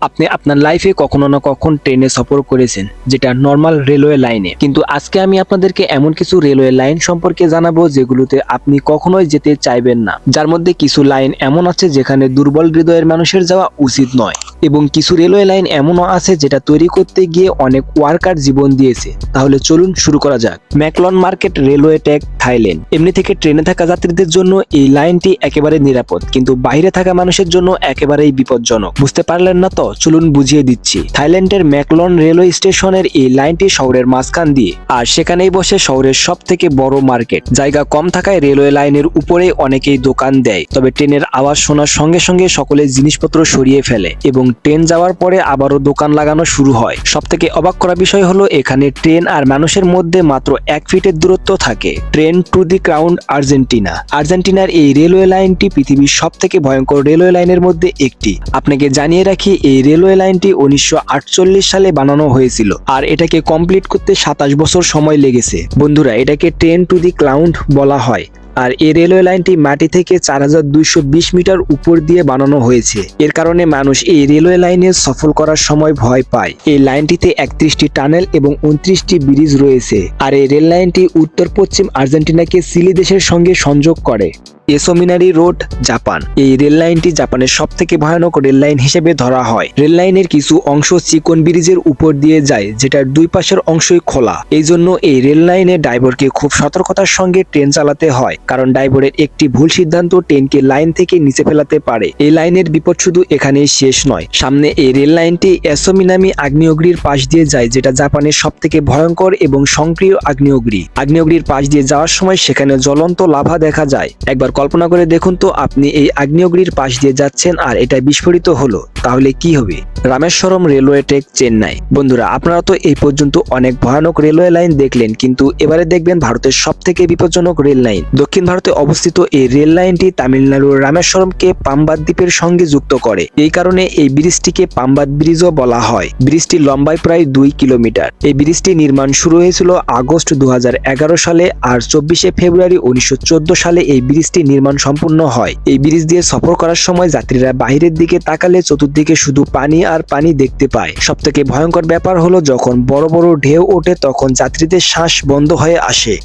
আপনি আপনার লাইফে কখনো না কখন ট্রেনে সফর করেছেন, যেটা নর্মাল রেলওয়ে লাইনে। কিন্তু আজকে আমি আপনাদেরকে এমন কিছু রেলওয়ে লাইন সম্পর্কে জানাবো যেগুলোতে আপনি কখনোই যেতে চাইবেন না। যার মধ্যে কিছু লাইন এমন আছে যেখানে দুর্বল হৃদয়ের মানুষের যাওয়া উচিত নয়, এবং কিছু রেলওয়ে লাইন এমনও আছে যেটা তৈরি করতে গিয়ে অনেক ওয়ার্কার জীবন দিয়েছে। তাহলে চলুন শুরু করা যাক। ম্যাকলন মার্কেট রেলওয়ে ট্র্যাক, থাইল্যান্ড। এমনি থেকে ট্রেনে থাকা যাত্রীদের জন্য এই লাইনটি একেবারে নিরাপদ, কিন্তু বাইরে থাকা মানুষের জন্য একেবারেই বিপজ্জনক। বুঝতে পারলেন না তো? চলুন বুঝিয়ে দিচ্ছি। থাইল্যান্ডের ম্যাকলন রেলওয়ে স্টেশনের এই লাইনটি শহরের মাঝখান দিয়ে, আর সেখানেই বসে শহরের সব থেকে বড় মার্কেট। জায়গা কম থাকায় রেলওয়ে লাইনের উপরে অনেকেই দোকান দেয়, তবে ট্রেনের আওয়াজ শোনার সঙ্গে সঙ্গে সকলে জিনিসপত্র সরিয়ে ফেলে এবং ট্রেন যাওয়ার পরে আবারও দোকান লাগানো শুরু হয়। সব থেকে অবাক করা বিষয় হলো এখানে ট্রেন আর মানুষের মধ্যে মাত্র 1 ফিটের দূরত্ব থাকে। Train to the crown, Argentina. আর্জেন্টিনার এই রেলওয়ে লাইনটি পৃথিবীর সব থেকে ভয়ঙ্কর রেলওয়ে লাইনের মধ্যে একটি। আপনাকে জানিয়ে রাখি, এই রেলওয়ে লাইনটি 1948 সালে বানানো হয়েছিল, আর এটাকে কমপ্লিট করতে 27 বছর সময় লেগেছে। বন্ধুরা, এটাকে ট্রেন টু দি ক্লাউড বলা হয়। আর এই রেলওয়ে লাইনটি মাটি থেকে 4220 মিটার উপর দিয়ে বানানো হয়েছে। এর কারণে মানুষ এই রেলওয়ে লাইনে সফর করার সময় ভয় পায়। এই লাইনটিতে 31টি টানেল এবং 29টি ব্রিজ রয়েছে। আর এই রেল লাইনটি উত্তর পশ্চিম আর্জেন্টিনাকে চিলি দেশের সঙ্গে সংযোগ করে। এসোমিনারি রোড, জাপান। এই রেল লাইনটি জাপানের সব থেকে ভয়ানক রেল লাইন হিসেবে ধরা হয়। রেল লাইনের কিছু অংশ চিকন ব্রিজের উপর দিয়ে যায়, যেটার দুই পাশের অংশই খোলা। এই জন্য এই রেল লাইনে ড্রাইভারকে খুব সতর্কতার সঙ্গে ট্রেন চালাতে হয়, কারণ ড্রাইভারের একটি ভুল সিদ্ধান্ত ট্রেনকে লাইন থেকে নিচে ফেলাতে পারে। এই লাইনের বিপদ শুধু এখানেই শেষ নয়। সামনে এই রেল লাইনটি এসোমিনামি আগ্নেয়গিরির পাশ দিয়ে যায়, যেটা জাপানের সব থেকে ভয়ঙ্কর এবং সক্রিয় আগ্নেয়গিরি। আগ্নেয়গিরির পাশ দিয়ে যাওয়ার সময় সেখানে জ্বলন্ত লাভা দেখা যায়। একবার কল্পনা করে দেখুন তো, আপনি এই আগ্নেয়গিরির পাশ দিয়ে যাচ্ছেন আর এটা বিস্ফোরিত হলো, তাহলে কি হবে? Rameswaram railway track, Chennai. বন্ধুরা, আপনারা তো এই পর্যন্ত অনেক ভয়ানক রেলওয়ে লাইন দেখলেন, কিন্তু এবারে দেখবেন ভারতের সব থেকে বিপজ্জনক রেল লাইন। দক্ষিণ ভারতে অবস্থিত এই রেল লাইনটি তামিলনাড়ুর রামেশ্বরমকে পাম্বাদ দ্বীপের সঙ্গে যুক্ত করে। এই কারণে এই ব্রিজটিকে পাম্বাদ ব্রিজও বলা হয়। ব্রিজটি লম্বায় প্রায় 2 কিলোমিটার। এই ব্রিজটি নির্মাণ শুরু হয়েছিল আগস্ট 2011 সালে, আর 24 ফেব্রুয়ারি 1914 সালে এই ব্রিজটি নির্মাণ সম্পূর্ণ হয়। এই ব্রিজ দিয়ে সফর করার সময় যাত্রীরা বাহিরের দিকে তাকালে চতুর্দিকে শুধু পানি আর পানি দেখতে পায়। সব থেকে ভয়ঙ্কর ব্যাপার হলো যখন বড় বড় ঢেউ ওঠে, তখন যাত্রীদের শ্বাস বন্ধ হয়ে আসে।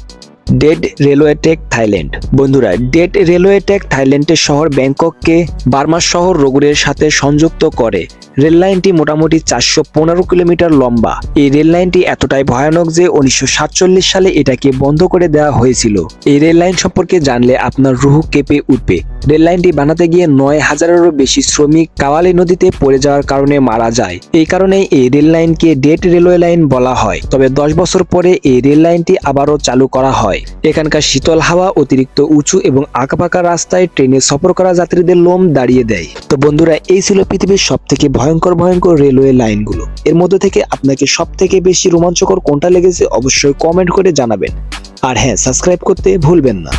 Dead railway track, Thailand. বন্ধুরা, ডেড রেলওয়ে ট্র্যাক থাইল্যান্ডের শহর ব্যাংকককে বার্মা শহর রোগরের সাথে সংযুক্ত করে। রেল লাইনটি মোটামুটি 415 কিলোমিটার লম্বা। এই রেল লাইনটি এতটাই ভয়ানক যে 1947 সালে এটাকে বন্ধ করে দেওয়া হয়েছিল। এই রেল লাইন সম্পর্কে জানলে আপনার রুহ কেঁপে উঠবে। রেল লাইনটি বানাতে গিয়ে 9000-এরও বেশি শ্রমিক কাওয়ালি নদীতে পড়ে যাওয়ার কারণে মারা যায়। এই কারণে এই রেল লাইনকে ডেড রেলওয়ে লাইন বলা হয়। তবে 10 বছর পরে এই রেল লাইনটি আবারও চালু করা হয়। এখানকার শীতল হাওয়া, অতিরিক্ত উঁচু এবং আঁকাবাঁকা রাস্তায় ট্রেনে সফর করা যাত্রীদের লোম দাঁড়িয়ে দেয়। তো বন্ধুরা, এই ছিল পৃথিবীর সব থেকে ভয়ঙ্কর রেলওয়ে লাইনগুলো। এর মধ্যে থেকে আপনাকে সব থেকে বেশি রোমাঞ্চকর কোনটা লেগেছে অবশ্যই কমেন্ট করে জানাবেন। আর হ্যাঁ, সাবস্ক্রাইব করতে ভুলবেন না।